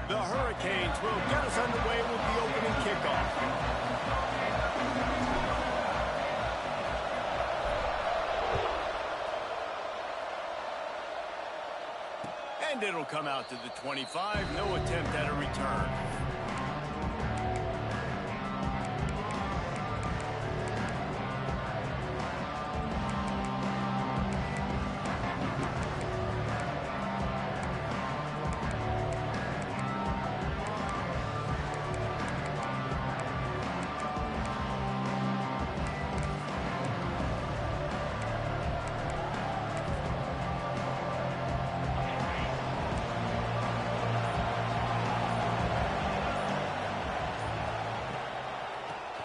The Hurricanes will get us underway with the opening kickoff. And it'll come out to the 25. No attempt at a return.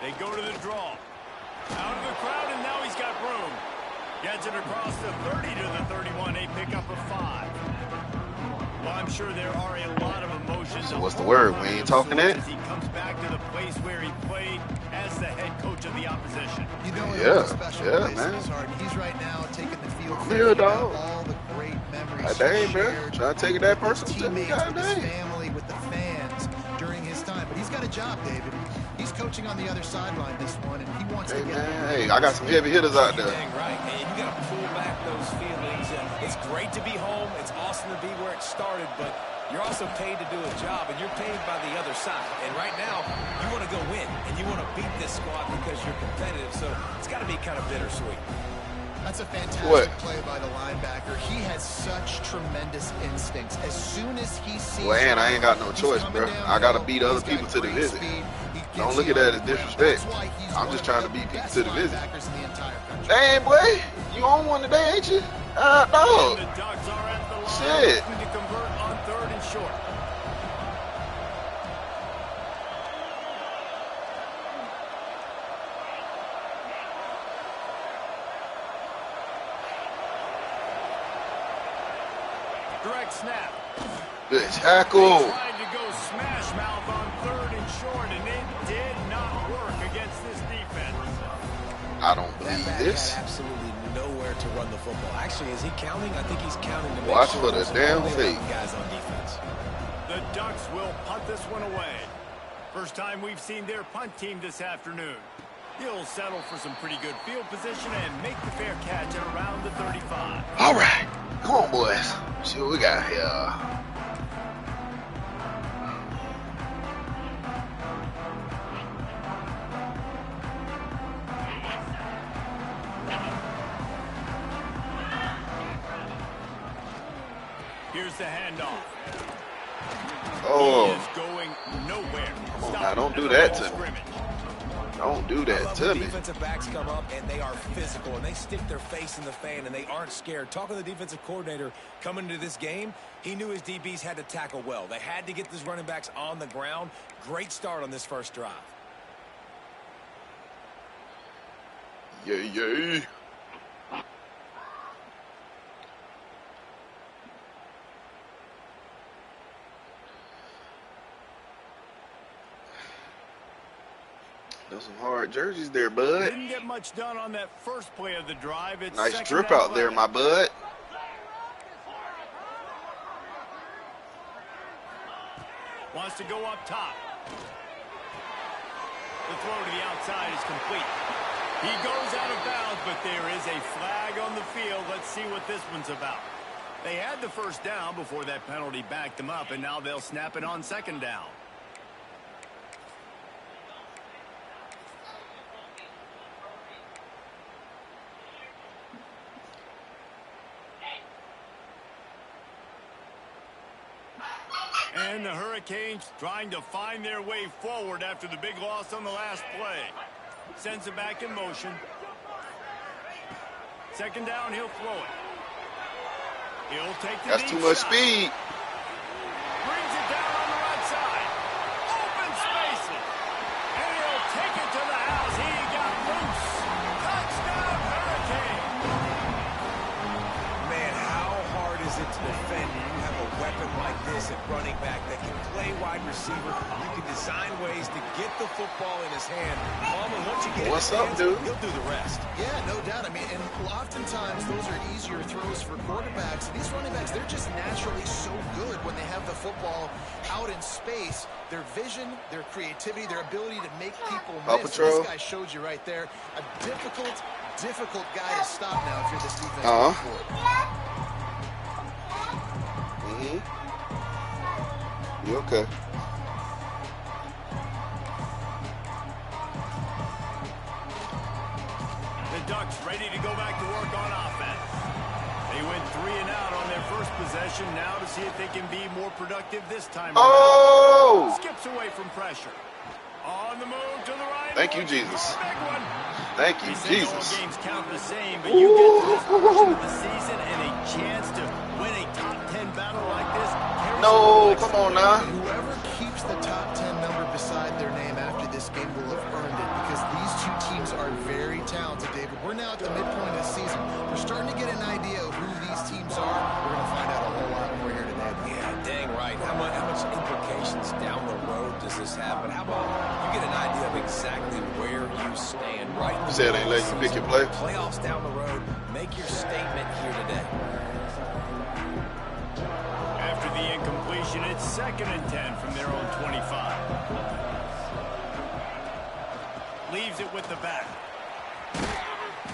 They go to the draw. Out of the crowd, and now he's got room. Gets it across the 30 to the 31, a pickup of 5. Well, I'm sure there are a lot of emotions. So what's the word? We ain't talking it? As he comes back to the place where he played as the head coach of the opposition. You know, yeah, man. He's right now taking the field. I'm here, dog. All the great memories. Dang, bro. Trying to take it that person to me. God dang. With his family, with the fans during his time. But he's got a job, David. He's coaching on the other sideline this one, and he wants to get man, hey, I got some heavy hitters out there. Dang right, and you got to pull back those feelings. It's great to be home. It's awesome to be where it started, but you're also paid to do a job, and you're paid by the other side. And right now, you want to go win, and you want to beat this squad because you're competitive, so it's got to be kind of bittersweet. That's a fantastic play by the linebacker. He has such tremendous instincts. As soon as he sees... Well, and I ain't got no choice, bro. I got to beat other people to the visit. Don't look at that as disrespect. I'm just trying to beat people to the visit. Dang, boy. You on one today, ain't you? Dog. Shit. Direct snap. Good tackle. Tried to go smash mouth on 3rd and short, and it did not work against this defense. I don't believe this. Absolutely nowhere to run the football. Actually, is he counting? I think he's counting to watch for the damn fake. Guys on defense. The Ducks will punt this one away. First time we've seen their punt team this afternoon. He'll settle for some pretty good field position and make the fair catch at around the 35. All right. Come on, boys. See what we got here. Here's the handoff. Oh. He is going nowhere. Come on, now, don't do that to me. Don't do that to me. Defensive backs come up and they are physical and they stick their face in the fan and they aren't scared. Talking to the defensive coordinator coming into this game, he knew his DBs had to tackle well. They had to get these running backs on the ground. Great start on this first drive. Yay. There's some hard jerseys there, bud. Didn't get much done on that first play of the drive. It's nice drip out there, my bud. Wants to go up top. The throw to the outside is complete. He goes out of bounds, but there is a flag on the field. Let's see what this one's about. They had the first down before that penalty backed them up, and now they'll snap it on 2nd down. And the Hurricanes trying to find their way forward after the big loss on the last play. Sends it back in motion. 2nd down, he'll throw it. He'll take the That's too much speed. Brings it down on the right side. Open spaces. And he'll take it to the house. He got loose. Touchdown, Hurricane. Man, how hard is it to defend when you have a weapon like this at running back? back that can play wide receiver. You can design ways to get the football in his hand. And once you get in his hands, he'll do the rest. Yeah, no doubt. I mean, and oftentimes those are easier throws for quarterbacks. And these running backs, they're just naturally so good when they have the football out in space. Their vision, their creativity, their ability to make people miss. This guy showed you right there. A difficult guy to stop now if you're this defense. You okay? The Ducks ready to go back to work on offense. They went 3 and out on their first possession. Now to see if they can be more productive this time. Oh! Skips away from pressure. On the move to the right. Thank you, Jesus. Big one. Thank you, Jesus. All games count the same, but you get to this portion of the season and a chance to win a top 10 battle like this. No, come on now. Whoever keeps the top 10 number beside their name after this game will have earned it, because these two teams are very talented, David. We're now at the midpoint of the season. We're starting to get an idea of who these teams are. We're going to find out a whole lot more here today. Yeah, dang right. How much implications down the road does this have? But how about you get an idea of exactly where you stand right now? You said they let you pick your play. Playoffs down the road. Make your statement here today. After the incompletion, it's 2nd and 10 from their own 25. Leaves it with the back.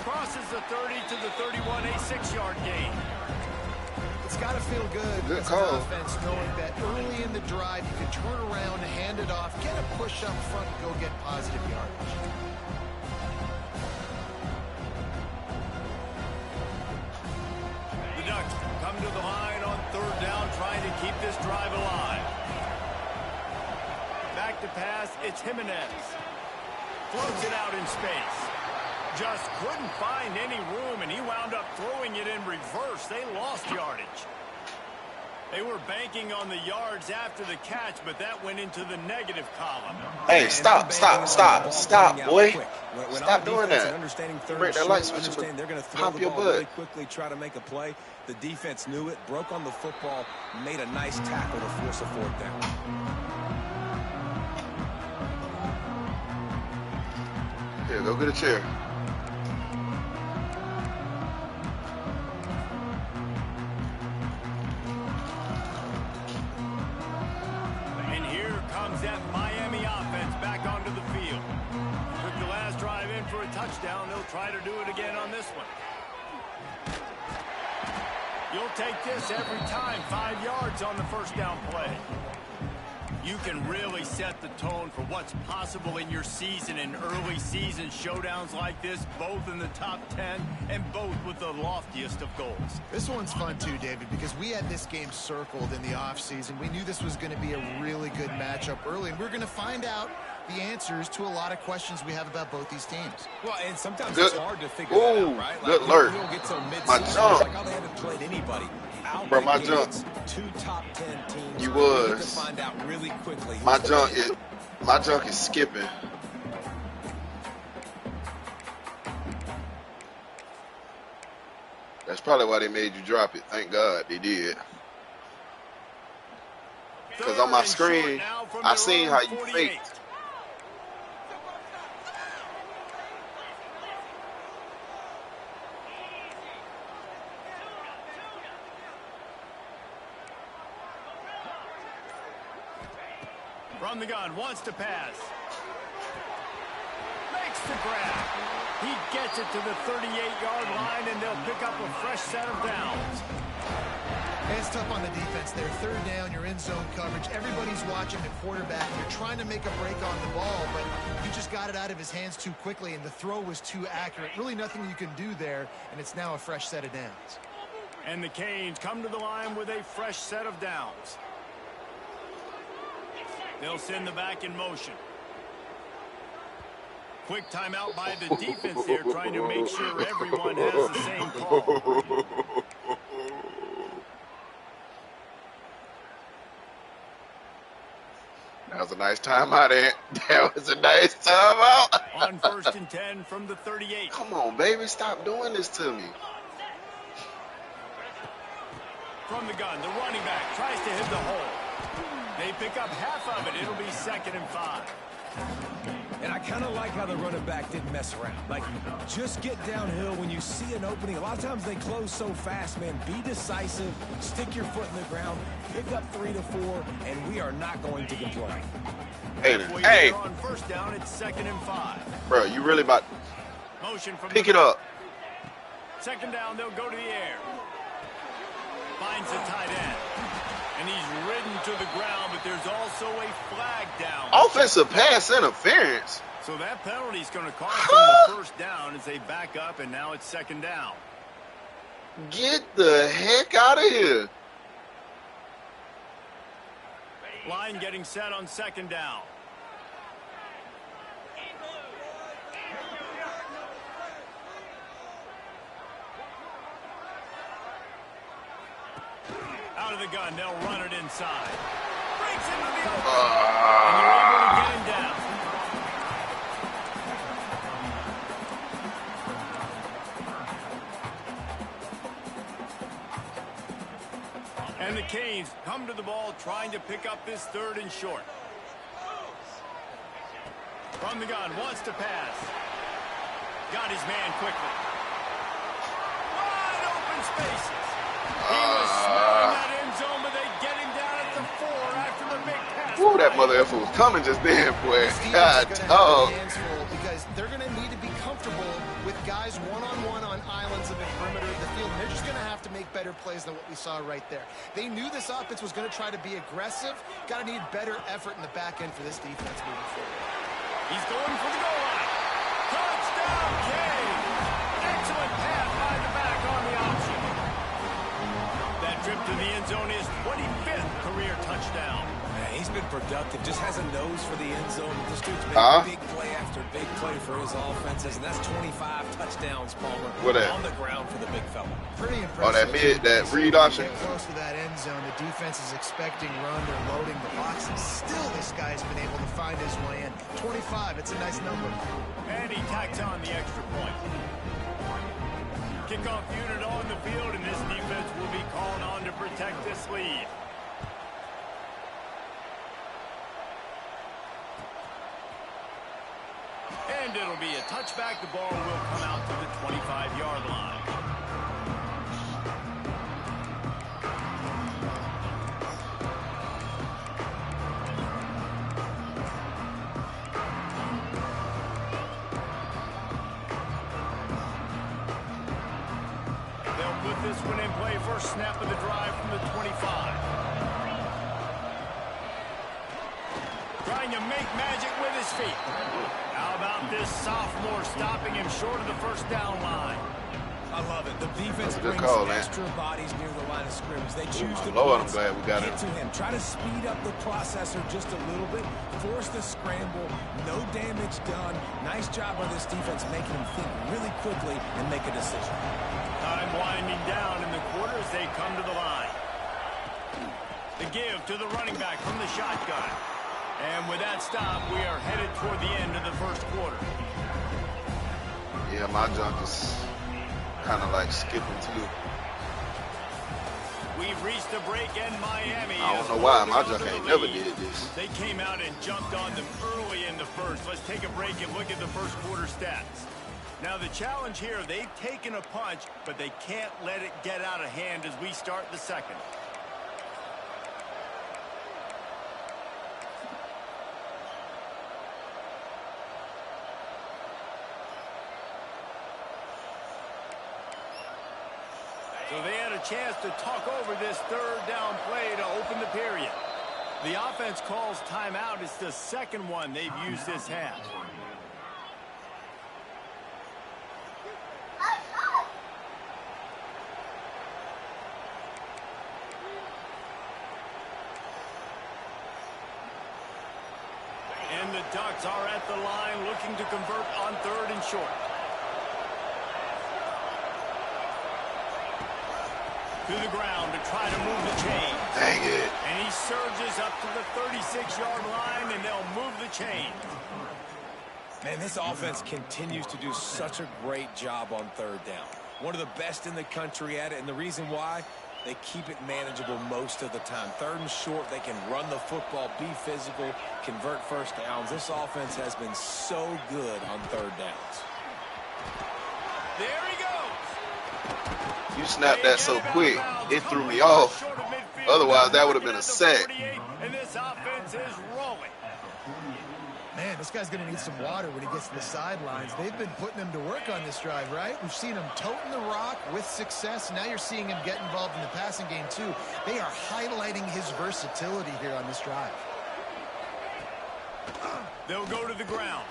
Crosses the 30 to the 31, a 6-yard gain. It's got to feel good as an offense knowing that early in the drive you can turn around, hand it off, get a push up front, and go get positive yardage. The Ducks come to the line on 3rd down, trying to keep this drive alive. Back to pass, it's Jimenez. Floats it out in space. Just couldn't find any room, and he wound up throwing it in reverse. They lost yardage. They were banking on the yards after the catch, but that went into the negative column. Hey, stop, boy. Stop doing that. Break that light switch. They're going to throw pop the your ball butt. really quickly, try to make a play. The defense knew it, broke on the football, made a nice tackle to force a 4th down. Here, go get a chair. And here comes that Miami offense back onto the field. Took the last drive in for a touchdown. They'll try to do it again on this one. You'll take this every time. 5 yards on the 1st down play. You can really set the tone for what's possible in your season in early season showdowns like this, both in the top 10 and both with the loftiest of goals. This one's fun too, David, because we had this game circled in the offseason. We knew this was going to be a really good matchup early, and we're going to find out the answers to a lot of questions we have about both these teams. Well, and sometimes it's hard to figure that out, right? Good alert. My jump. Like how they haven't played anybody. Bro, my jump. 2 top 10 teams. You was. You can find out really quickly. My junk is skipping. That's probably why they made you drop it. Thank God they did. Because on my screen, I seen how you faked. From the gun, wants to pass. Makes the grab. He gets it to the 38-yard line, and they'll pick up a fresh set of downs. And it's tough on the defense there. 3rd down, you're in zone coverage. Everybody's watching the quarterback. You're trying to make a break on the ball, but you just got it out of his hands too quickly, and the throw was too accurate. Really nothing you can do there, and it's now a fresh set of downs. And the Canes come to the line with a fresh set of downs. They'll send the back in motion. Quick timeout by the defense there, trying to make sure everyone has the same call. That was a nice timeout, Ant. That was a nice timeout. On 1st and 10 from the 38. Come on, baby. Stop doing this to me. From the gun, the running back tries to hit the hole. They pick up half of it. It'll be 2nd and 5. And I kind of like how the running back didn't mess around. Like, just get downhill when you see an opening. A lot of times they close so fast, man. Be decisive, stick your foot in the ground, pick up 3 to 4, and we are not going to complain. Hey. On 1st down, it's 2nd and 5. Bro, you really about Motion from pick it up. 2nd down, they'll go to the air. Finds the tight end. And he's ridden to the ground, but there's also a flag down. Offensive pass interference. So that penalty is going to cost them the 1st down as they back up, and now it's 2nd down. Get the heck out of here. Line getting set on 2nd down. Out of the gun, they'll run it inside. Breaks into the open. And they're able to get him down. And the Canes come to the ball trying to pick up this 3rd and short. From the gun, wants to pass. Got his man quickly. Wide open spaces. He was smelling that end zone, but they get him down at the 4 after the big pass. Woo, that mother effer was coming just then, boy. God, because they're going to need to be comfortable with guys one-on-one on islands of the perimeter of the field. And they're just going to have to make better plays than what we saw right there. They knew this offense was going to try to be aggressive. Got to need better effort in the back end for this defense moving forward. He's going for the goal line. Touchdown, Canes. Excellent pass by the back on the option. That trip to the end zone is 25th career touchdown. Man, he's been productive. Just has a nose for the end zone. This dude's made big play after big play for his offenses, and that's 25 touchdowns, Palmer. What that? On the ground for the big fella. Pretty impressive. Oh, that read option. Close to that end zone. The defense is expecting run. They're loading the box, and still this guy's been able to find his way in. 25, it's a nice number. And he tacks on the extra point. Kickoff unit on the field, and this defense will be called on to protect this lead. And it'll be a touchback. The ball will come out to the 25-yard line. They'll put this one in play. First snap of the drive from the 25. Trying to make magic with his feet. How about this sophomore stopping him short of the 1st down line? I love it. The defense brings extra bodies near the line of scrimmage. They choose to I'm glad we got get to him. Try to speed up the processor just a little bit. Force the scramble. No damage done. Nice job by this defense making him think really quickly and make a decision. Time winding down in the quarter as they come to the line. The give to the running back from the shotgun. And with that stop, we are headed toward the end of the 1st quarter. Yeah, my junk is kind of like skipping too. We've reached the break in Miami. I don't know why my junk ain't never did this. They came out and jumped on them early in the 1st. Let's take a break and look at the 1st quarter stats. Now the challenge here, they've taken a punch, but they can't let it get out of hand as we start the 2nd. So they had a chance to talk over this 3rd down play to open the period. The offense calls timeout. It's the 2nd one they've used this half. And the Ducks are at the line looking to convert on 3rd and short. To the ground to try to move the chain. Dang it. And he surges up to the 36-yard line, and they'll move the chain. Man, this offense continues to do such a great job on 3rd down. One of the best in the country at it, and the reason why, They keep it manageable most of the time. 3rd and short, they can run the football, be physical, convert first downs. This offense has been so good on 3rd downs. There he goes. You snapped that so quick, it threw me off. Otherwise, that would have been a sack. And this offense is rolling. Man, this guy's going to need some water when he gets to the sidelines. They've been putting him to work on this drive, right? We've seen him toting the rock with success. Now you're seeing him get involved in the passing game, too. They are highlighting his versatility here on this drive. They'll go to the ground.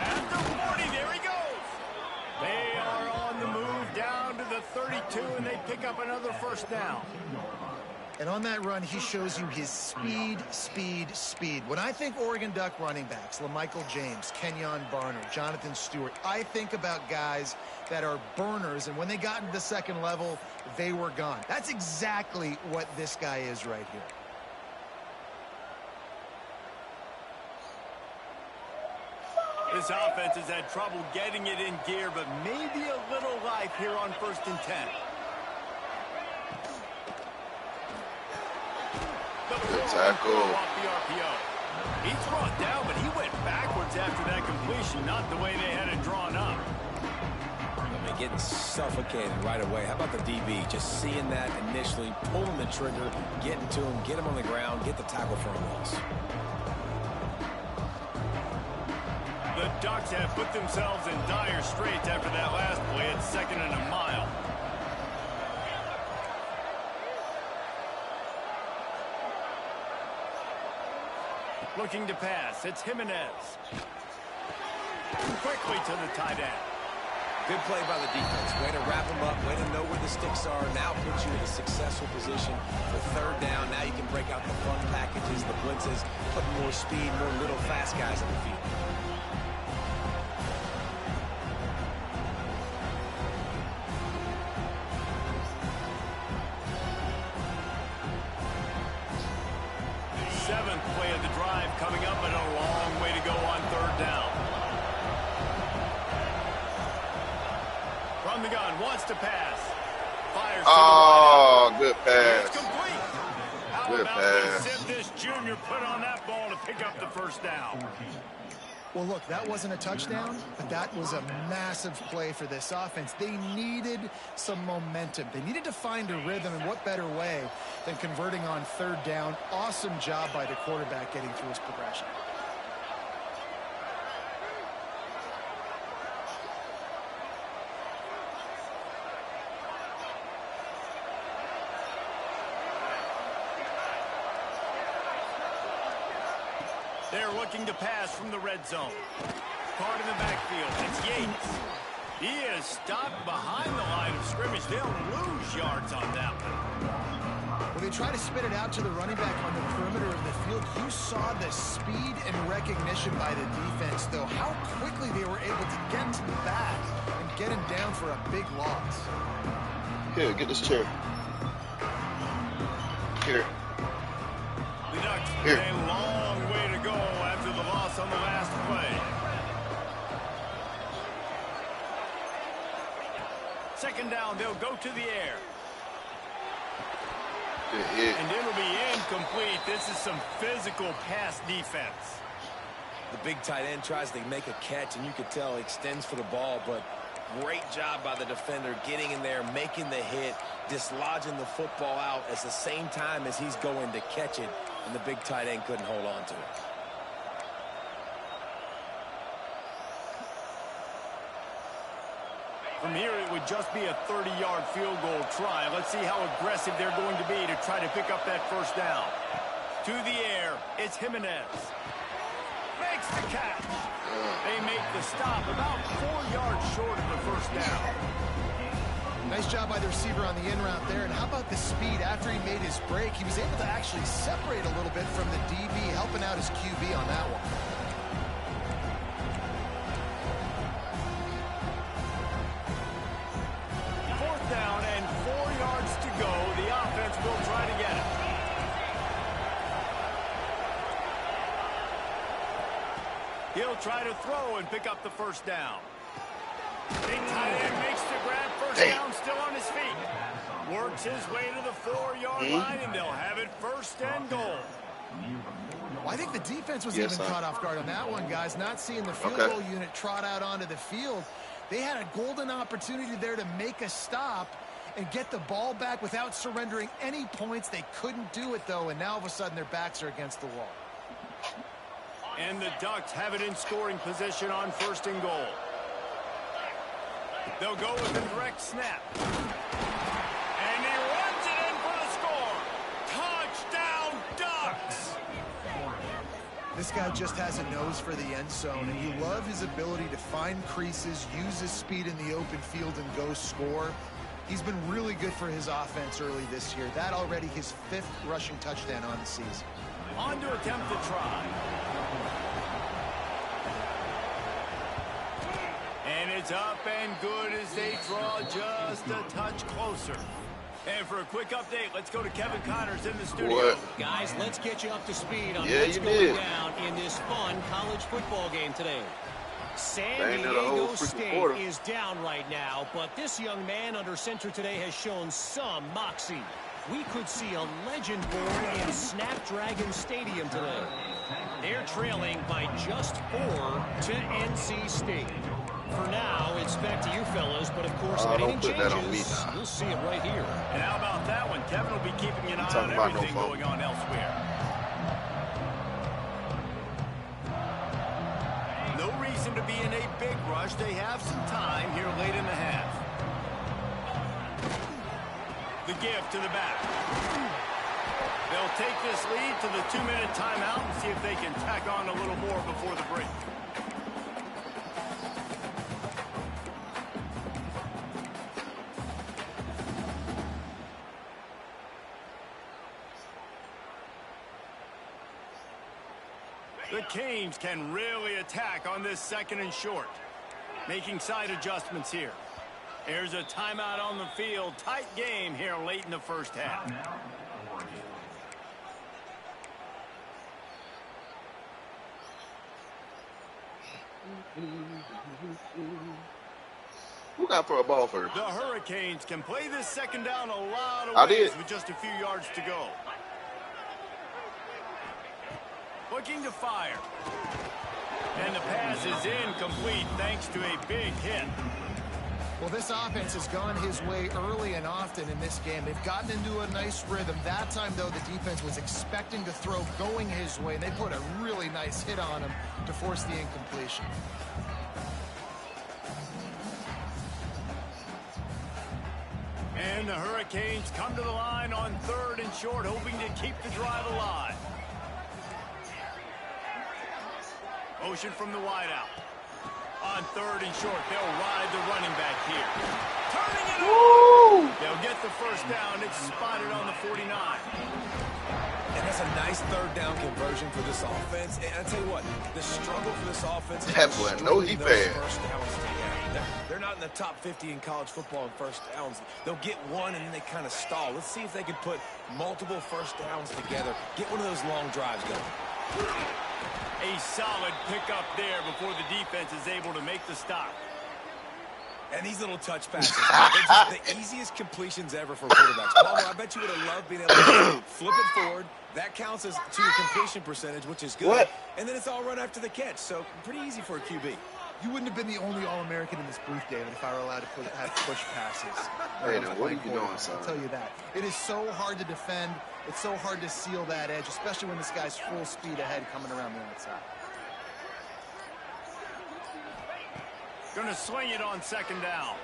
After 40, there he goes. They are on the move down to the 32, and they pick up another first down. And on that run, he shows you his speed, speed, speed. When I think Oregon Duck running backs, LaMichael James, Kenyon Barner, Jonathan Stewart, I think about guys that are burners, and when they got into the second level, they were gone. That's exactly what this guy is right here. This offense has had trouble getting it in gear, but maybe a little life here on 1st and 10. Good tackle. He's brought down, but he went backwards after that completion, not the way they had it drawn up. I mean, getting suffocated right away. How about the DB? Just seeing that initially, pulling the trigger, getting to him, get him on the ground, get the tackle for a loss. The Ducks have put themselves in dire straits after that last play at 2nd and a mile. Looking to pass. It's Jimenez. Quickly to the tight end. Good play by the defense. Way to wrap them up. Way to know where the sticks are. Now puts you in a successful position for 3rd down. Now you can break out the fun packages, the blitzes, put more speed, more little fast guys on the field. Coming up, but a long way to go on 3rd down. From the gun, wants to pass. Fires. Oh, good pass. It's complete. How Good about pass. this junior put on that ball to pick up the first down? Well, look, that wasn't a touchdown, but that was a massive play for this offense. They needed some momentum. They needed to find a rhythm, and what better way than converting on 3rd down. Awesome job by the quarterback getting through his progression. They're looking to pass from the red zone. Card in the backfield. It's Yates. He is stopped behind the line of scrimmage. They'll lose yards on that one. When they try to spit it out to the running back on the perimeter of the field, you saw the speed and recognition by the defense, though, how quickly they were able to get to the back and get him down for a big loss. Here, get this chair. Here. The Ducks Here. a long way to go after the loss on the last play. 2nd down, they'll go to the air. Good hit. And it'll be incomplete. This is some physical pass defense. The big tight end tries to make a catch, and you could tell he extends for the ball, but great job by the defender getting in there, making the hit, dislodging the football out at the same time as he's going to catch it, and the big tight end couldn't hold on to it. From here, it would just be a 30-yard field goal try. Let's see how aggressive they're going to be to try to pick up that first down. To the air, it's Jimenez. Makes the catch. They make the stop about 4 yards short of the first down. Nice job by the receiver on the in route there. And how about the speed after he made his break? He was able to actually separate a little bit from the DB, helping out his QB on that one. Down and 4 yards to go. The offense will try to get it. He'll try to throw and pick up the first down. Big tight end makes the grab. First down, still on his feet. Works his way to the 4-yard line, and they'll have it 1st and goal. Well, I think the defense was even caught off guard on that one, guys. Not seeing the field goal unit trot out onto the field. They had a golden opportunity there to make a stop and get the ball back without surrendering any points. They couldn't do it, though, and now all of a sudden their backs are against the wall. And the Ducks have it in scoring position on 1st and goal. They'll go with a direct snap. And he runs it in for the score. Touchdown, Ducks! This guy just has a nose for the end zone, and you love his ability to find creases, use his speed in the open field, and go score. He's been really good for his offense early this year. That already his 5th rushing touchdown on the season. On to attempt the try. And it's up and good as they draw just a touch closer. And for a quick update, let's go to Kevin Connors in the studio. What? Guys, let's get you up to speed on what's going down in this fun college football game today. San Diego State is down right now, but this young man under center today has shown some moxie. We could see a legend born in Snapdragon Stadium today. They're trailing by just 4 to NC State. For now, it's back to you fellas, but of course, anything changes, you'll see it right here. And how about that one? Kevin will be keeping an eye on everything going on elsewhere. No reason to be in a big rush. They have some time here late in the half. The give to the back. They'll take this lead to the 2-minute timeout and see if they can tack on a little more before the break. The Canes can really attack on this 2nd and short. Making side adjustments here. There's a timeout on the field. Tight game here late in the 1st half. Who got for a ball first? The Hurricanes can play this 2nd down a lot of ways with just a few yards to go. Looking to fire. And the pass is incomplete thanks to a big hit. Well, this offense has gone his way early and often in this game. They've gotten into a nice rhythm. That time, though, the defense was expecting to throw going his way. They put a really nice hit on him to force the incompletion. And the Hurricanes come to the line on 3rd and short, hoping to keep the drive alive. Motion from the wideout. On 3rd and short, they'll ride the running back here. Turning it over. They'll get the 1st down. It's spotted on the 49. And that's a nice 3rd down conversion for this offense. And I tell you what, the struggle for this offense is first downs together. They're not in the top 50 in college football in 1st downs. They'll get one and then they kind of stall. Let's see if they can put multiple 1st downs together. Get one of those long drives going. A solid pickup there before the defense is able to make the stop. And these little touch passes, they're the easiest completions ever for quarterbacks. Palmer, I bet you would have loved being able to flip it forward. That counts as to your completion percentage, which is good. And then it's all run after the catch, so pretty easy for a QB. You wouldn't have been the only All-American in this booth, David, if I were allowed to have push passes. Hey, now, what are you doing, son? I'll tell you that. It is so hard to defend. It's so hard to seal that edge, especially when this guy's full speed ahead coming around the outside. Going to swing it on 2nd down.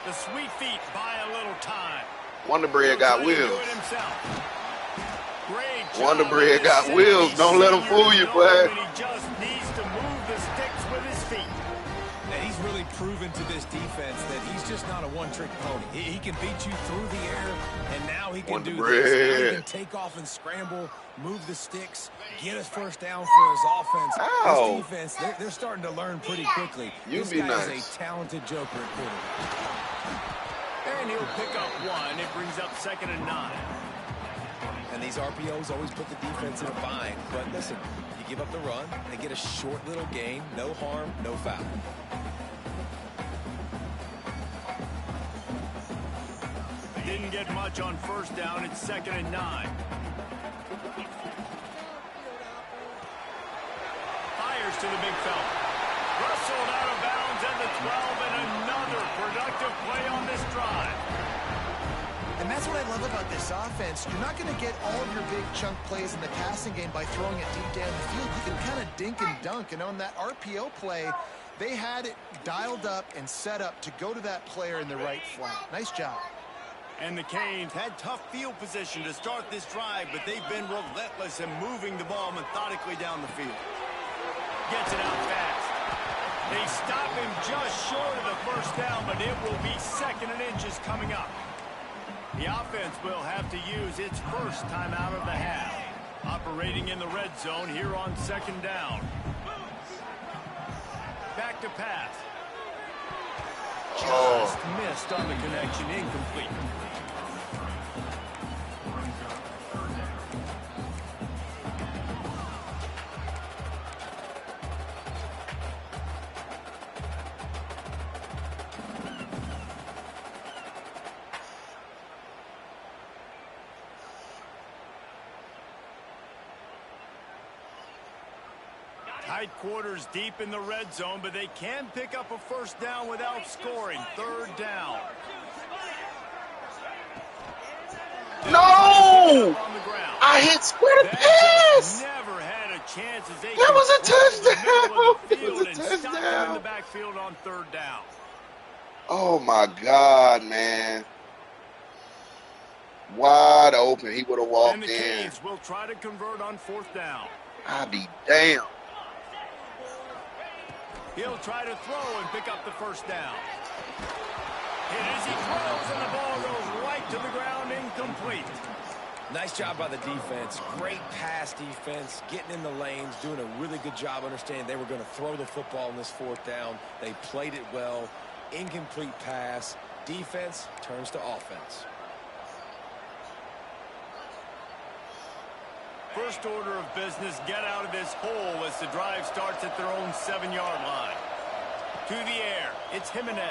The sweet feet buy a little time. Wonder Bread got wheels. Wonder Bread got wheels. Don't let him fool you, boy. He just needs to move the sticks with his feet. And he's really proven to this defense that he's just not a one-trick pony. He can beat you through the air, and now he can do this. Now he can take off and scramble, move the sticks, get his 1st down for his offense. This defense, they're starting to learn pretty quickly. This guy is a talented joker at quarterback. And he'll pick up one. It brings up 2nd and 9. And these RPOs always put the defense in a bind. But listen, you give up the run, they get a short little gain, no harm, no foul. The Didn't get much on first down. It's 2nd and 9. Fires to the big fella. Rustled out of bounds at the 12, and another productive play on this drive. And that's what I love about this offense. You're not going to get all of your big chunk plays in the passing game by throwing it deep down the field. You can kind of dink and dunk. And on that RPO play, they had it dialed up and set up to go to that player in the right flat. Nice job. And the Canes had tough field position to start this drive, but they've been relentless in moving the ball methodically down the field. Gets it out fast. They stop him just short of the first down, but it will be 2nd and inches coming up. The offense will have to use its first timeout of the half. Operating in the red zone here on 2nd down. Back to pass. Just missed on the connection, incomplete. Tight quarters deep in the red zone, but they can pick up a first down without scoring. 3rd down. No! I hit square to pass! Never had a chance as they that was a touchdown! It was a touchdown. In the backfield on 3rd down. Oh my God, man. Wide open. He would have walked and the in. Canes will try to convert on 4th down. I'd be damned. He'll try to throw and pick up the first down. And as he throws, and the ball goes right to the ground, incomplete. Nice job by the defense. Great pass defense, getting in the lanes, doing a really good job understanding they were going to throw the football in this 4th down. They played it well. Incomplete pass. Defense turns to offense. First order of business, get out of this hole as the drive starts at their own 7-yard line. To the air, it's Jimenez.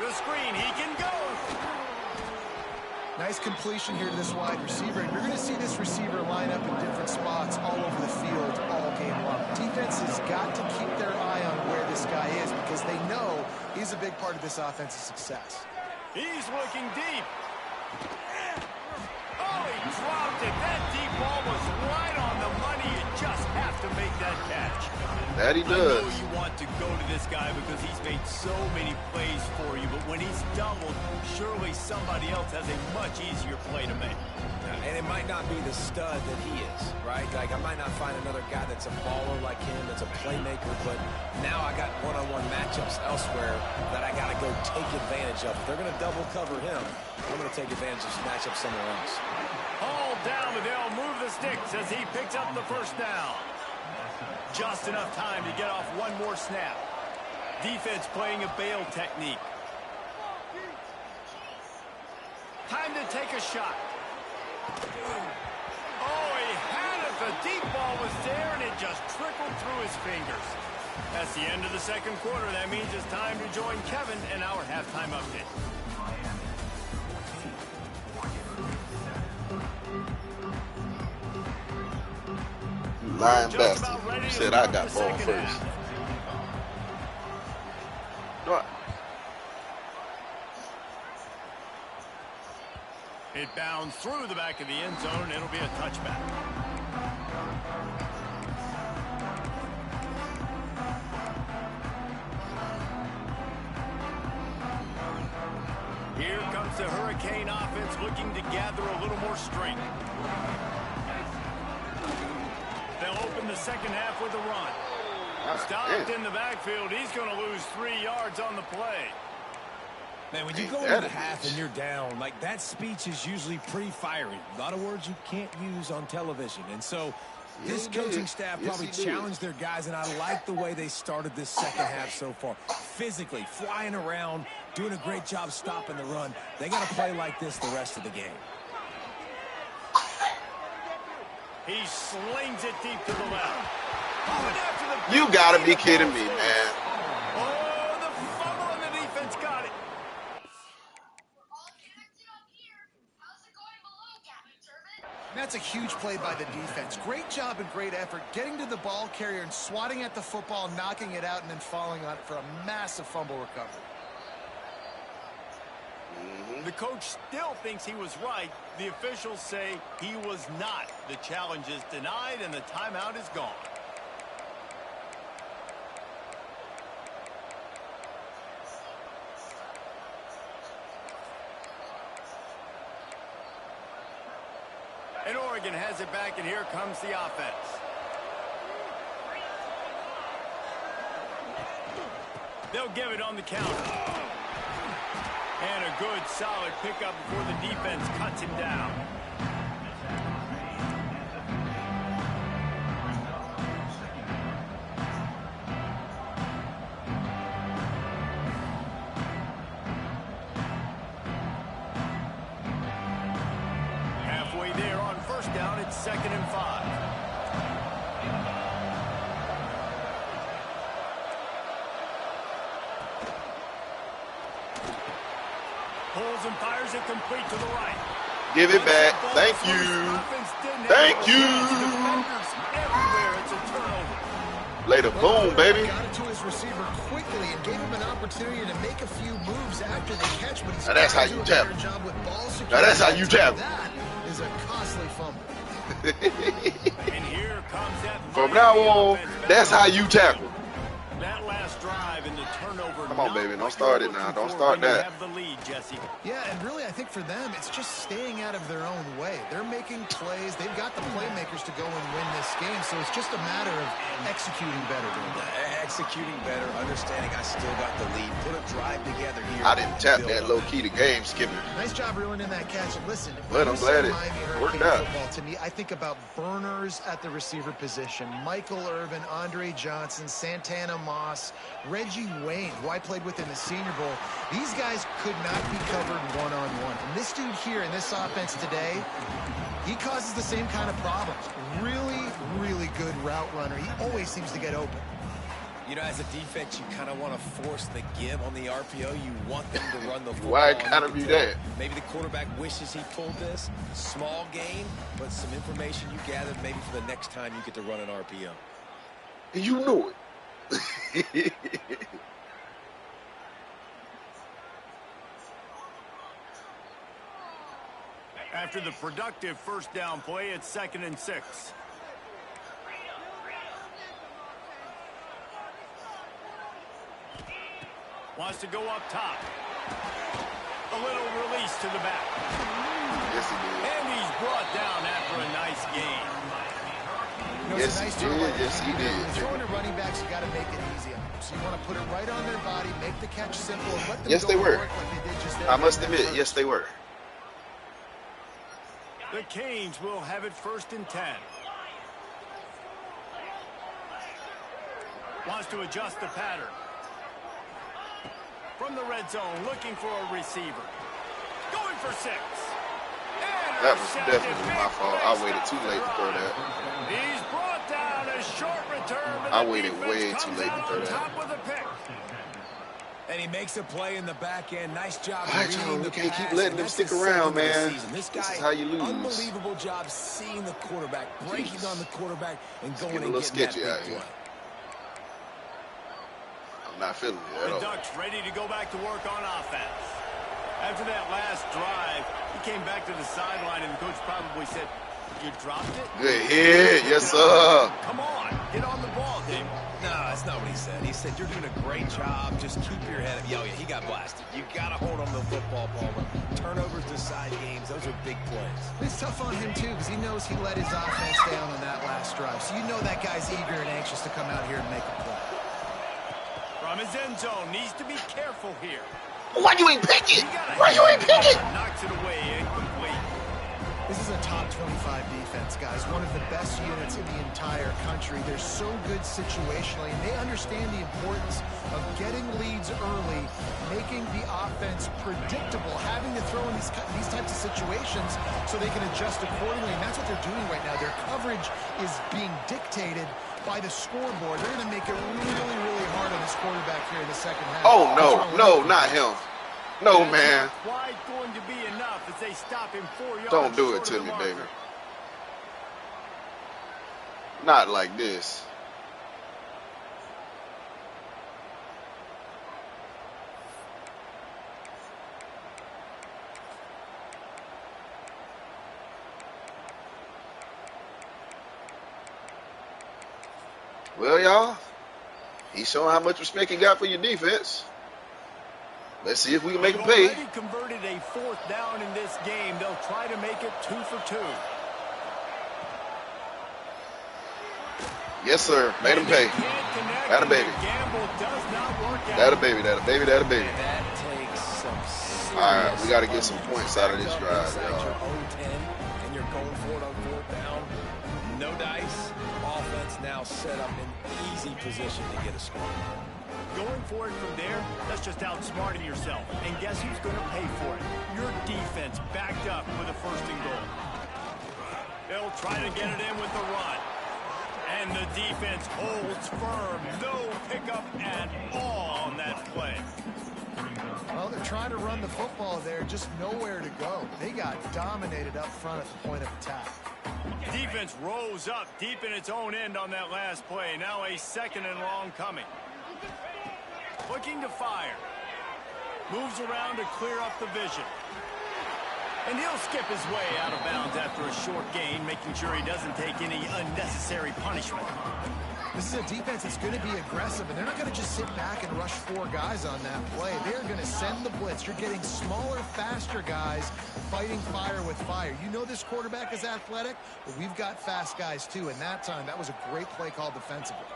The screen, he can go. Nice completion here to this wide receiver. And you're going to see this receiver line up in different spots all over the field all game long. Defense has got to keep their eye on where this guy is because they know he's a big part of this offense's success. He's looking deep. Oh, he dropped it. That deep ball was right on the money. You just have to make that catch. That he does. I know you want to go to this guy because he's made so many plays for you, but when he's doubled, surely somebody else has a much easier play to make. And it might not be the stud that he is, right? Like, I might not find another guy that's a baller like him, that's a playmaker, but now I got one-on-one matchups elsewhere that I got to go take advantage of. If they're going to double cover him, I'm going to take advantage of this matchup somewhere else. All down, but they'll move the sticks as he picks up the first down. Just enough time to get off one more snap. Defense playing a bail technique. Time to take a shot. Oh, he had it. The deep ball was there, and it just trickled through his fingers. That's the end of the 2nd quarter. That means it's time to join Kevin in our halftime update. Lying bastard. You said I got ball first. What? It bounds through the back of the end zone. It'll be a touchback. Here comes the Hurricane offense looking to gather a little more strength. They'll open the 2nd half with a run. Stopped in the backfield. He's going to lose 3 yards on the play. Man, when you go into the half and you're down, like, that speech is usually pretty fiery. A lot of words you can't use on television. And so this coaching staff probably challenged their guys, and I like the way they started this 2nd half so far. Physically, flying around, doing a great job stopping the run. They got to play like this the rest of the game. He slings it deep to the left. Oh, you got to be kidding me, man. Oh, the fumble and the defense got it. a huge play by the defense. Great job and great effort getting to the ball carrier and swatting at the football, knocking it out, and then falling on it for a massive fumble recovery. The coach still thinks he was right. The officials say he was not. The challenge is denied, and the timeout is gone. And Oregon has it back, and here comes the offense. They'll give it on the counter. And a good, solid pickup before the defense cuts him down. Halfway there on first down, it's 2nd and 5. Pulls and fires it complete to the right. Give it back. Thank you. Thank you. Everywhere it's a turnover. Later, boom, baby. Got it to his receiver quickly and gave him an opportunity to make a few moves after the catch, but he's now that's how you tackle. Now that's how you tackle. That is a costly fumble. And here comes that. From now on, that's how you tackle. That last drive and the turnover. Come on, baby. Don't start it now. Don't start that. Have the lead, Jesse. Yeah, and really, I think for them, it's just staying out of their own way. They're making plays. They've got the playmakers to go and win this game, so it's just a matter of executing better. Executing better, understanding I still got the lead. Put a drive together here. I didn't tap that low-key to game skipping. Nice job reeling in that catch. And listen, but I'm glad it worked out. To me, I think about burners at the receiver position. Michael Irvin, Andre Johnson, Santana Moss, Reggie Wayne, who I played with in the Senior Bowl. These guys could not be covered one-on-one. And this dude here in this offense today, he causes the same kind of problems. Really, really good route runner. He always seems to get open. You know, as a defense, you kind of want to force the give on the RPO. You want them to run the football. Why kind of be that? Maybe the quarterback wishes he pulled this. Small gain, but some information you gathered maybe for the next time you get to run an RPO. You knew it. After the productive first down play, it's 2nd and 6. Wants to go up top. A little release to the back. Yes, he did. And he's brought down after a nice gain. Yes, he did. Yes, he did. Throwing to running backs, you got to make it easy. So you want to put it right on their body, make the catch simple, and let them yes, go they were. work like they did just there. I must admit, yes, they were. The Canes will have it 1st and 10. Wants to adjust the pattern. From the red zone, looking for a receiver. Going for 6. That was definitely my fault. I waited too late to throw that. He's brought down a short return. I waited way too late to throw that. With a pick. And he makes a play in the back end. Nice job. You can't keep letting them stick around, man. This guy, is how you lose. Unbelievable job seeing the quarterback, breaking on the quarterback, and going and little getting that sketchy big out here. play. I'm not feeling it at The all. Ducks ready to go back to work on offense. After that last drive, he came back to the sideline, and the coach probably said, "You dropped it?" Good hit, yes, sir. Come on, get on the ball, Dave. No, that's not what he said. He said, you're doing a great job. Just keep your head up. Oh, yeah, he got blasted. You got to hold on to the football, Palmer. Turnovers decide games. Those are big plays. It's tough on him, too, because he knows he let his offense down on that last drive. So you know that guy's eager and anxious to come out here and make a play. From his end zone, needs to be careful here. Why you ain't pick it? Why you ain't pick it? Knocks it away, incomplete. This is a top 25 defense, guys. One of the best units in the entire country. They're so good situationally, and they understand the importance of getting leads early, making the offense predictable, having to throw in these types of situations so they can adjust accordingly, and that's what they're doing right now. Their coverage is being dictated by the scoreboard. They're going to make it really, really hard on this quarterback here in the second half. Oh, no, not him. No, man. Quite going to be enough as they stop him 4 yards. Don't do it to me, baby. Not like this. Well, y'all, he's showing how much respect he got for your defense. Let's see if we can make him pay. They've already converted a 4th down in this game. They'll try to make it 2 for 2. Yes, sir. Made him pay. That a baby. That a baby. That a baby. That a baby. That takes some serious. All right, we got to get some points out of this drive, y'all. And you're going for it on 4th down. No dice. Offense now set up in easy position to get a score. Going for it from there, that's just outsmarting yourself. And guess who's going to pay for it? Your defense backed up with a 1st and goal. They'll try to get it in with the run. And the defense holds firm. No pickup at all on that play. Well, they're trying to run the football there, just nowhere to go. They got dominated up front at the point of attack. Defense rose up deep in its own end on that last play. Now a 2nd and long coming. Looking to fire. Moves around to clear up the vision. And he'll skip his way out of bounds after a short gain, making sure he doesn't take any unnecessary punishment. This is a defense that's going to be aggressive, and they're not going to just sit back and rush 4 guys on that play. They're going to send the blitz. You're getting smaller, faster guys fighting fire with fire. You know this quarterback is athletic, but we've got fast guys too. And that time, that was a great play call defensively.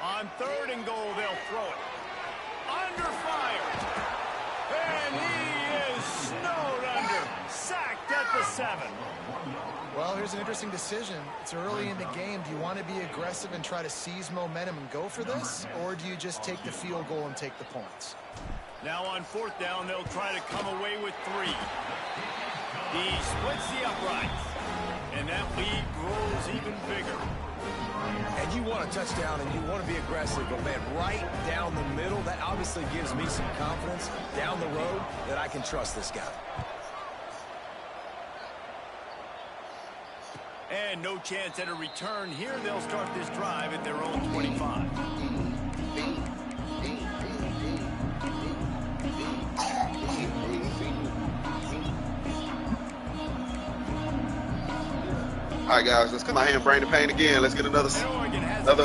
On 3rd and goal, they'll throw it. Under fire. And he is snowed under. Sacked at the 7. Well, here's an interesting decision. It's early in the game. Do you want to be aggressive and try to seize momentum and go for this? Or do you just take the field goal and take the points? Now on 4th down, they'll try to come away with 3. He splits the uprights. And that lead grows even bigger. And you want a touchdown and you want to be aggressive, but man, right down the middle, that obviously gives me some confidence down the road that I can trust this guy. And no chance at a return here. They'll start this drive at their own 25. All right, guys, let's come out here and bring the pain again. Let's get another fumble.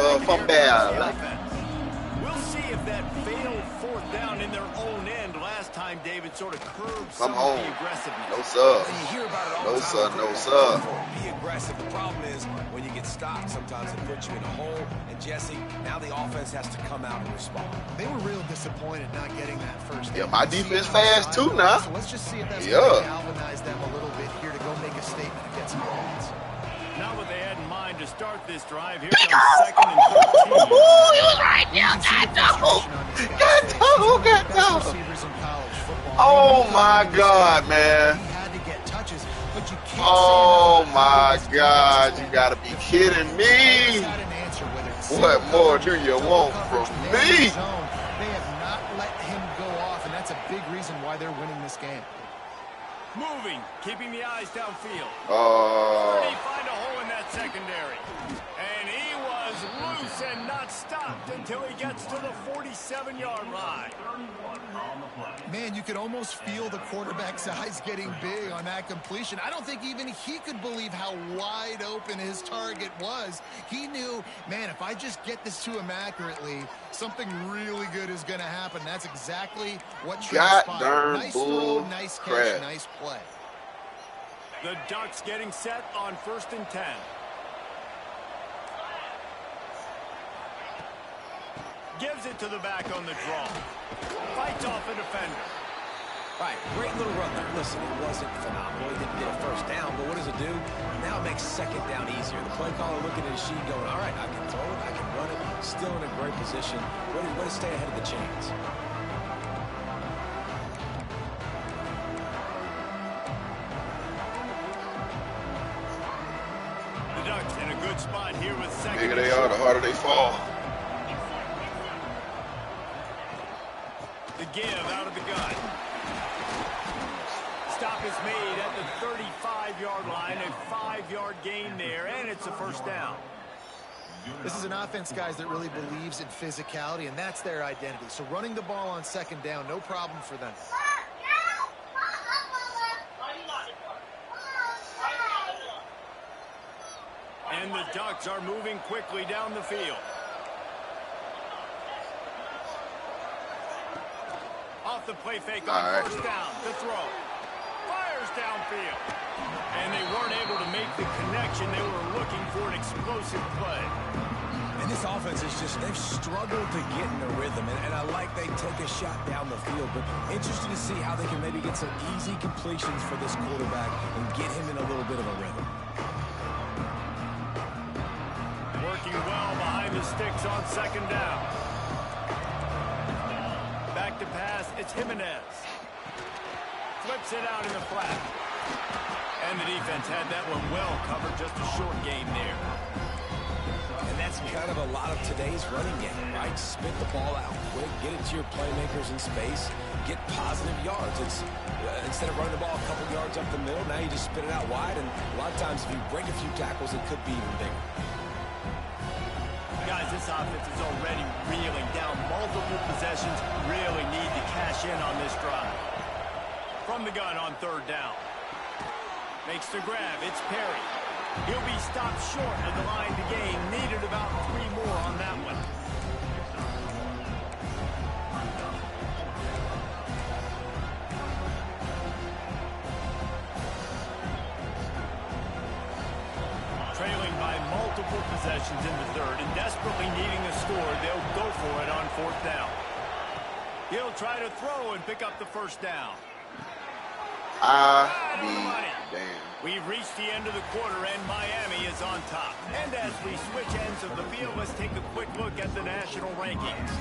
We'll see if that failed 4th down in their own end. Last time, David sort of curved some of the aggressiveness. No, sir. You hear about it all No, the sir. time. No, sir. Be aggressive. The problem is when you get stopped, sometimes it puts you in a hole. And Jesse, now the offense has to come out and respond. They were real disappointed not getting that 1st down. Yeah, my defense fast too now. So let's just see if that's going to galvanize them a little bit here to go make a statement and get some points. Not what they had in mind to start this drive. Here comes 2nd and 13. He was right there. Got down. Oh, my God, man. Oh, my God. You got to be kidding me. What more do you want from me? They have not let him go off, and that's a big reason why they're winning this game. Moving, keeping the eyes downfield. He find a hole in that secondary. And he was loose and not stopped until he gets to the 47-yard line. Man, you could almost feel the quarterback's eyes getting big on that completion. I don't think even he could believe how wide open his target was. He knew, man, if I just get this to him accurately, something really good is going to happen. That's exactly what transpired. Nice throw, nice catch, nice play. The Ducks getting set on 1st and 10. Gives it to the back on the draw. Fights off a defender. Right, great little run there. Listen, it wasn't phenomenal. He didn't get a 1st down, but what does it do? Now it makes 2nd down easier. The play caller looking at his sheet going, all right, I can throw it, I can run it. Still in a great position. Way to stay ahead of the chains. The Ducks in a good spot here with 2nd. The bigger they are, the harder they fall. The give out of the gun. stop is made at the 35-yard line, a 5-yard gain there, and it's a first down. This is an offense, guys, that really believes in physicality, and that's their identity. So running the ball on second down, no problem for them. And the Ducks are moving quickly down the field. Off the play fake on first down, the throw. Fires downfield. And they weren't able to make the connection. They were looking for an explosive play. And this offense is just, they've struggled to get in a rhythm. And I like they take a shot down the field. But interested to see how they can maybe get some easy completions for this quarterback and get him in a little bit of a rhythm. Working well behind the sticks on second down. Back to pass, it's Jimenez. Flips it out in the flat. And the defense had that one well covered, just a short game there. And that's kind of a lot of today's running game, right? Spit the ball out quick, get it to your playmakers in space, get positive yards. It's instead of running the ball a couple yards up the middle, now you just spit it out wide, and a lot of times if you break a few tackles, it could be even bigger. Guys, this offense is already reeling down multiple possessions. Really need to cash in on this drive. From the gun on third down. Makes the grab. It's Perry. He'll be stopped short of the line to gain. Needed about 3 more on that one. Trailing by multiple possessions in the third and desperately needing a score, they'll go for it on fourth down. He'll try to throw and pick up the first down. Damn. We've reached the end of the quarter, and Miami is on top. And as we switch ends of the field, let's take a quick look at the national rankings.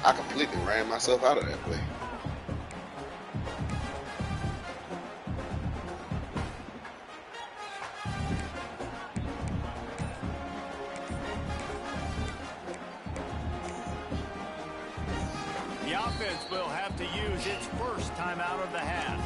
I completely ran myself out of that play. The offense will have to use its first time out of the half.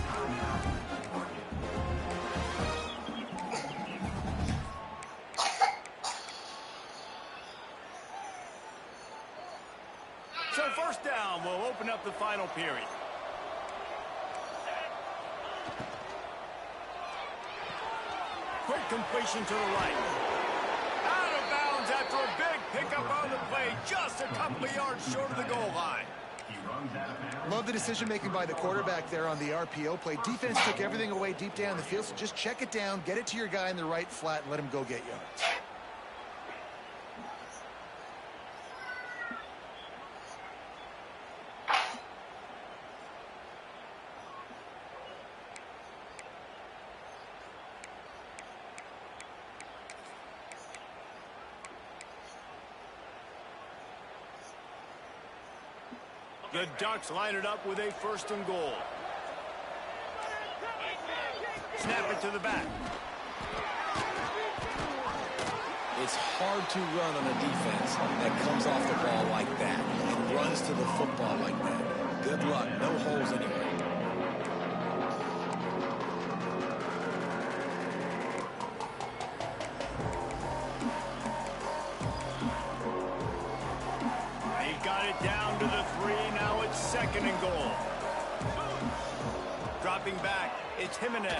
So first down will open up the final period. Quick completion to the right. Out of bounds after a big pickup on the play, just a couple of yards short of the goal line. Love the decision-making by the quarterback there on the RPO play. Defense took everything away deep down the field, so just check it down, get it to your guy in the right flat, and let him go get yards. The Ducks line it up with a first and goal. Snap it to the back. It's hard to run on a defense that comes off the ball like that and runs to the football like that. Good luck. No holes anywhere. Down to the 3, now it's second and goal. Dropping back, it's Jimenez.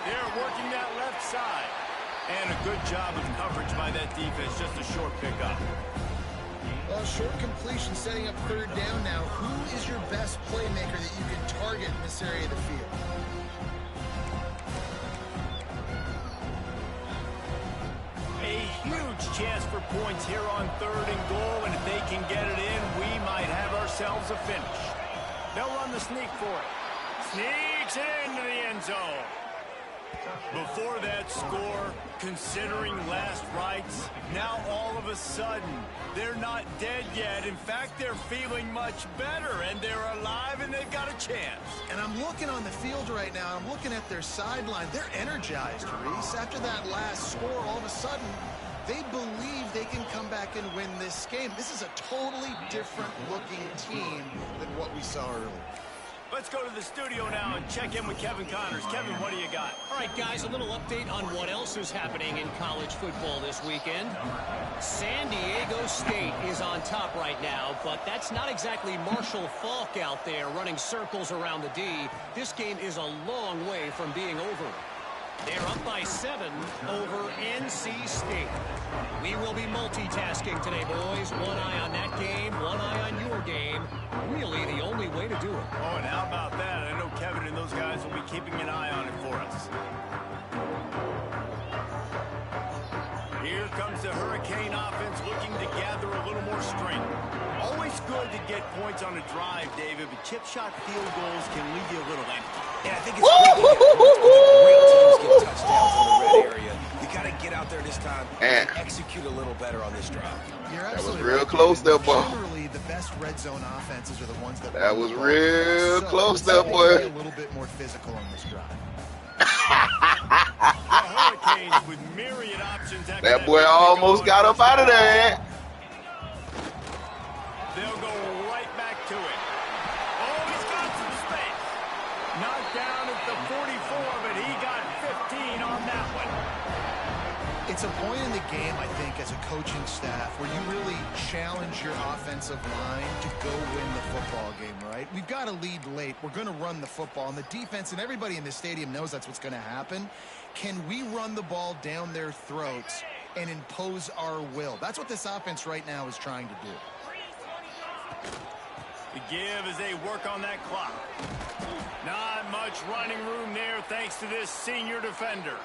They're working that left side. And a good job of coverage by that defense, just a short pickup. Well, short completion setting up third down now. Who is your best playmaker that you can target in this area of the field? Huge chance for points here on third and goal, and if they can get it in, we might have ourselves a finish. They'll run the sneak for it. Sneaks it into the end zone. Before that score, considering last rites, now all of a sudden, they're not dead yet. In fact, they're feeling much better, and they're alive, and they've got a chance. And I'm looking on the field right now, I'm looking at their sideline. They're energized, Reese. After that last score, all of a sudden, They believe they can come back and win this game. This is a totally different looking team than what we saw earlier. Let's go to the studio now and check in with Kevin Connors. Kevin, what do you got? All right, guys, a little update on what else is happening in college football this weekend. San Diego State is on top right now, but that's not exactly Marshall Faulk out there running circles around the D. This game is a long way from being over. They're up by 7 over NC State. We will be multitasking today, boys. One eye on that game, one eye on your game. Really the only way to do it. Oh, and how about that? I know Kevin and those guys will be keeping an eye on it for us. Here comes the Hurricane offense looking to gather a little more strength. Always good to get points on a drive, David, but chip shot field goals can leave you a little empty. And I think it's great to get points, but the great teams get touchdowns in the red area. You got to get out there this time and execute a little better on this drive. That was real close there, boy. Generally, the best red zone offenses are the ones that was real close there, boy. A little bit more physical on this drive. Hurricanes with myriad options. That boy almost got up out of there. They'll go right back to it. Oh, he's got some space. Knocked down at the 44, but he got 15 on that one. It's a point in the game, I think, as a coaching staff where you really challenge your offensive line to go win the football game, right? We've got to lead late. We're going to run the football. And the defense and everybody in the stadium knows that's what's going to happen. Can we run the ball down their throats and impose our will? That's what this offense right now is trying to do. The give as they work on that clock. Not much running room there thanks to this senior defender.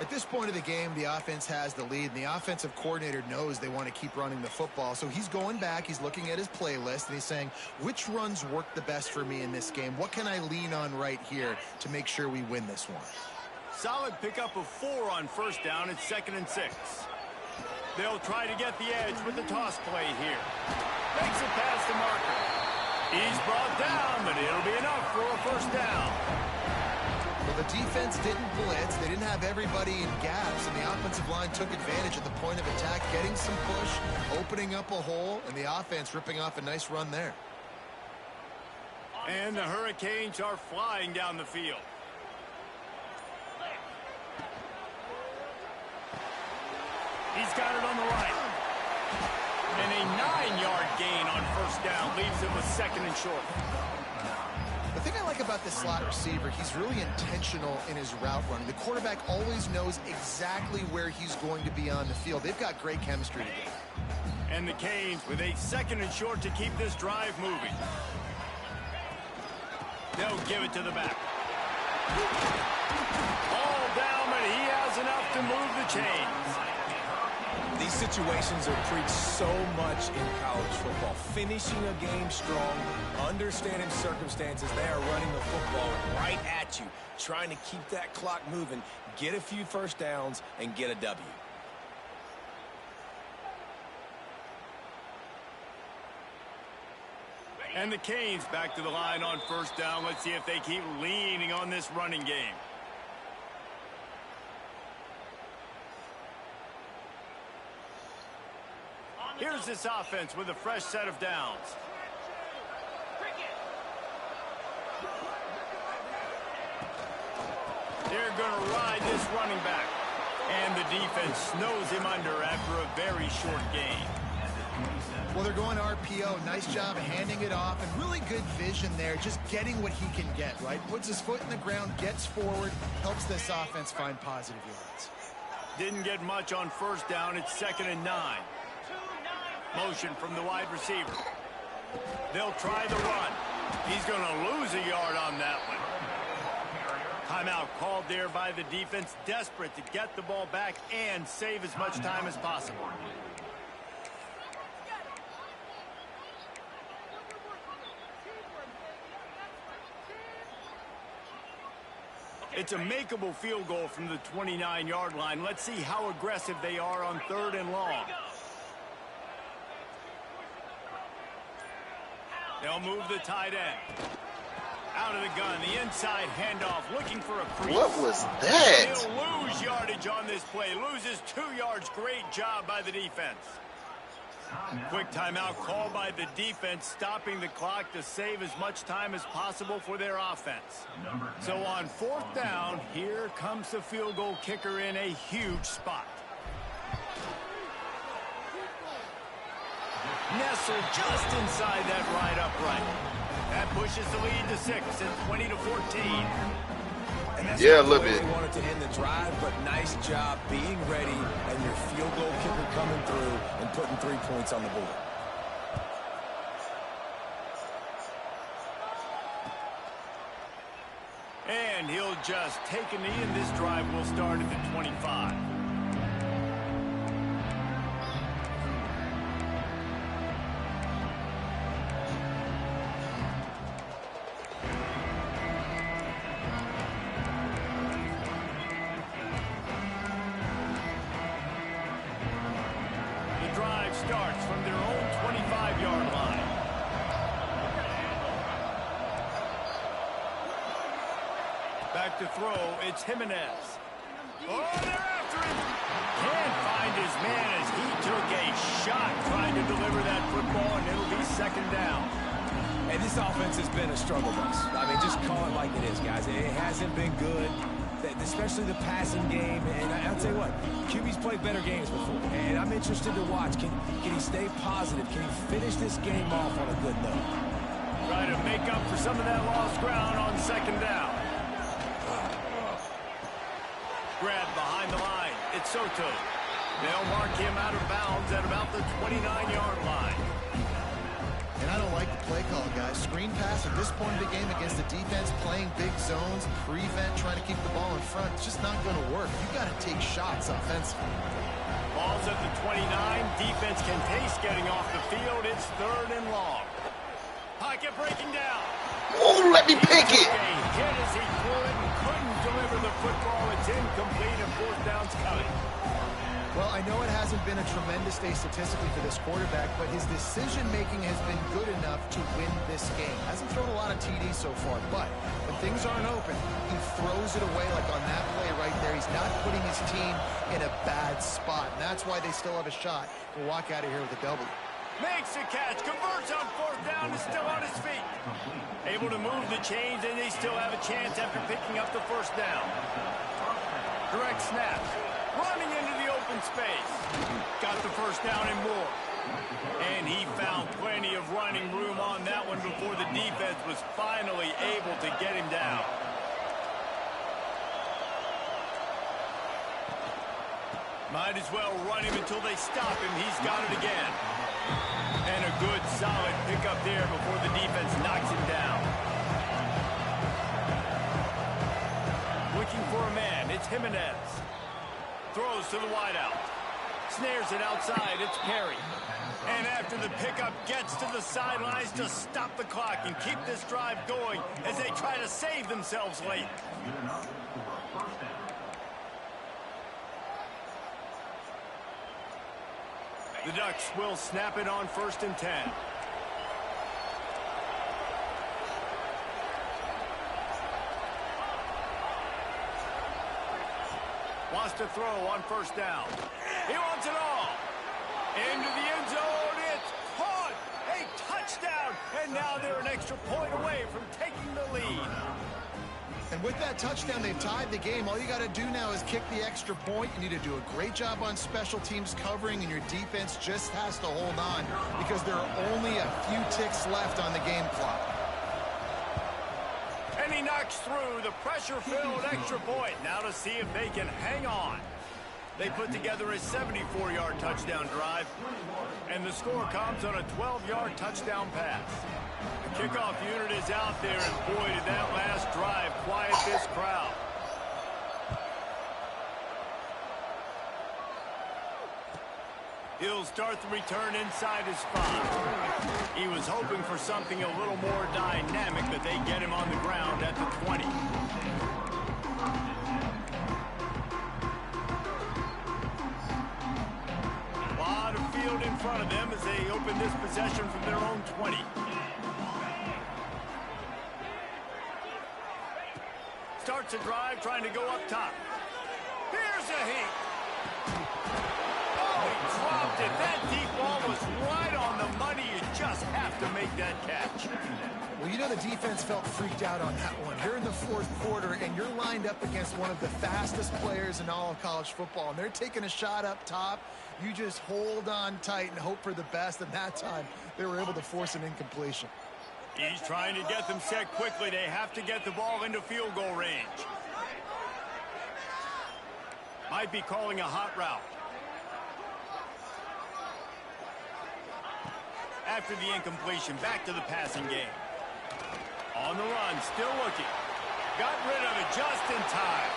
At this point of the game, the offense has the lead, and the offensive coordinator knows they want to keep running the football. So he's going back, he's looking at his playlist, and he's saying, which runs work the best for me in this game? What can I lean on right here to make sure we win this one? Solid pickup of 4 on first down. It's 2nd and 6. They'll try to get the edge with the toss play here. Makes it past the marker. He's brought down, but it'll be enough for a first down. Well, the defense didn't blitz. They didn't have everybody in gaps, and the offensive line took advantage at the point of attack, getting some push, opening up a hole, and the offense ripping off a nice run there. And the Hurricanes are flying down the field. He's got it on the right. And a 9-yard gain on first down leaves him with 2nd and short. The thing I like about this slot receiver, he's really intentional in his route running. The quarterback always knows exactly where he's going to be on the field. They've got great chemistry together. And the Canes with a 2nd and short to keep this drive moving. They'll give it to the back. All down, but he has enough to move the chains. These situations are preached so much in college football. Finishing a game strong, understanding circumstances. They are running the football right at you, trying to keep that clock moving, get a few first downs, and get a W. And the Canes back to the line on first down. Let's see if they keep leaning on this running game. Here's this offense with a fresh set of downs. They're going to ride this running back. And the defense snows him under after a very short game. Well, they're going RPO. Nice job of handing it off, and really good vision there, just getting what he can get, right? Puts his foot in the ground, gets forward, helps this offense find positive yards. Didn't get much on first down. It's 2nd and 9. Motion from the wide receiver. They'll try the run. He's going to lose a yard on that one. Timeout called there by the defense, desperate to get the ball back and save as much time as possible. It's a makeable field goal from the 29-yard line. Let's see how aggressive they are on 3rd and long. They'll move the tight end. Out of the gun, the inside handoff, looking for a crease. What was that? He'll lose yardage on this play. Loses 2 yards. Great job by the defense. Quick timeout called by the defense, stopping the clock to save as much time as possible for their offense. So on 4th down, here comes the field goal kicker in a huge spot. Nestled just inside that right upright. That pushes the lead to 6 and 20 to 14. And that's yeah, a little bit. They wanted to end the drive, but nice job being ready and your field goal kicker coming through and putting 3 points on the board. And he'll just take a knee, and this drive will start at the 25. Starts from their own 25-yard line. Back to throw, it's Jimenez. Oh, they're after him. Can't find his man as he took a shot trying to deliver that football, and it'll be 2nd down. And this offense has been a struggle bus. I mean, just call it like it is, guys. It hasn't been good, especially the passing game. And I'll tell you what, QB's played better games before. And I'm interested to watch. Can he stay positive? Can he finish this game off on a good note? Try to make up for some of that lost ground on 2nd down. Grab behind the line. It's Soto. They'll mark him out of bounds at about the 29-yard line. And I don't like the play call, guys. Screen pass at this point of the game against the defense, playing big zones, prevent, trying to keep the ball in front. It's just not going to work. You got to take shots offensively. Ball's at the 29. Defense can taste getting off the field. It's 3rd and long. Pocket breaking down. Oh, let me pick it. He hit as he threw it and couldn't deliver the football. It's incomplete, and 4th down's coming. Well, I know it hasn't been a tremendous day statistically for this quarterback, but his decision-making has been good enough to win this game. Hasn't thrown a lot of TDs so far, but when things aren't open, he throws it away like on that play right there. He's not putting his team in a bad spot, and that's why they still have a shot to walk out of here with a W. Makes a catch, converts on 4th down, is still on his feet. Able to move the chains, and they still have a chance after picking up the 1st down. Direct snap. Running into the open space. Got the 1st down and more. And he found plenty of running room on that one before the defense was finally able to get him down. Might as well run him until they stop him. He's got it again. And a good, solid pickup there before the defense knocks him down. Looking for a man. It's Jimenez. Throws to the wideout. Snares it outside. It's Perry. And after the pickup, gets to the sidelines to stop the clock and keep this drive going as they try to save themselves late. The Ducks will snap it on 1st and 10. Wants to throw on 1st down. He wants it all. Into the end zone. It's caught. A touchdown. And now they're an extra point away from taking the lead. And with that touchdown, they've tied the game. All you got to do now is kick the extra point. You need to do a great job on special teams covering, and your defense just has to hold on because there are only a few ticks left on the game clock. And he knocks through the pressure-filled extra point. Now to see if they can hang on. They put together a 74-yard touchdown drive, and the score comes on a 12-yard touchdown pass. The kickoff unit is out there, and boy, did that last drive quiet this crowd. He'll start the return inside his spot. He was hoping for something a little more dynamic, but they get him on the ground at the 20. A lot of field in front of them as they open this possession from their own 20. Starts a drive trying to go up top. Here's a heat. Oh, he dropped it. That deep ball was right on the money. You just have to make that catch. Well, you know the defense felt freaked out on that one. You're in the fourth quarter, and you're lined up against one of the fastest players in all of college football, and they're taking a shot up top. You just hold on tight and hope for the best, and that time they were able to force an incompletion. He's trying to get them set quickly. They have to get the ball into field goal range. Might be calling a hot route. After the incompletion, back to the passing game. On the run, still looking. Got rid of it just in time.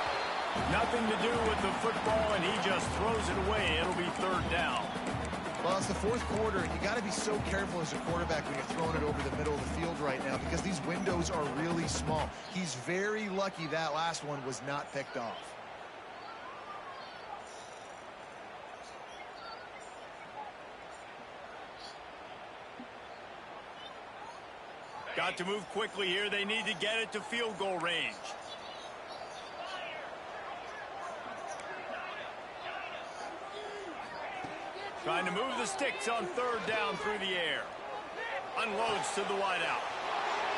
Nothing to do with the football, and he just throws it away. It'll be third down. Well, it's the fourth quarter, and you got to be so careful as a quarterback when you're throwing it over the middle of the field right now because these windows are really small. He's very lucky that last one was not picked off. Got to move quickly here. They need to get it to field goal range. Trying to move the sticks on third down through the air. Unloads to the wideout.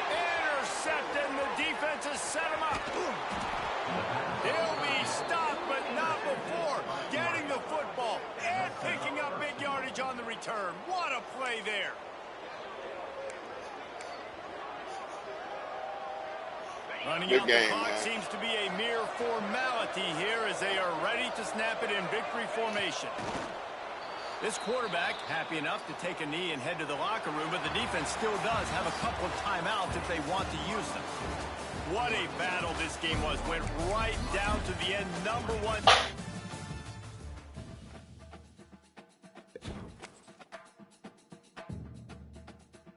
Intercepted, and the defense has set him up. He'll be stopped, but not before getting the football and picking up big yardage on the return. What a play there. Running out the clock seems to be a mere formality here as they are ready to snap it in victory formation. This quarterback happy enough to take a knee and head to the locker room, but the defense still does have a couple of timeouts if they want to use them. What a battle this game was. Went right down to the end. Number one.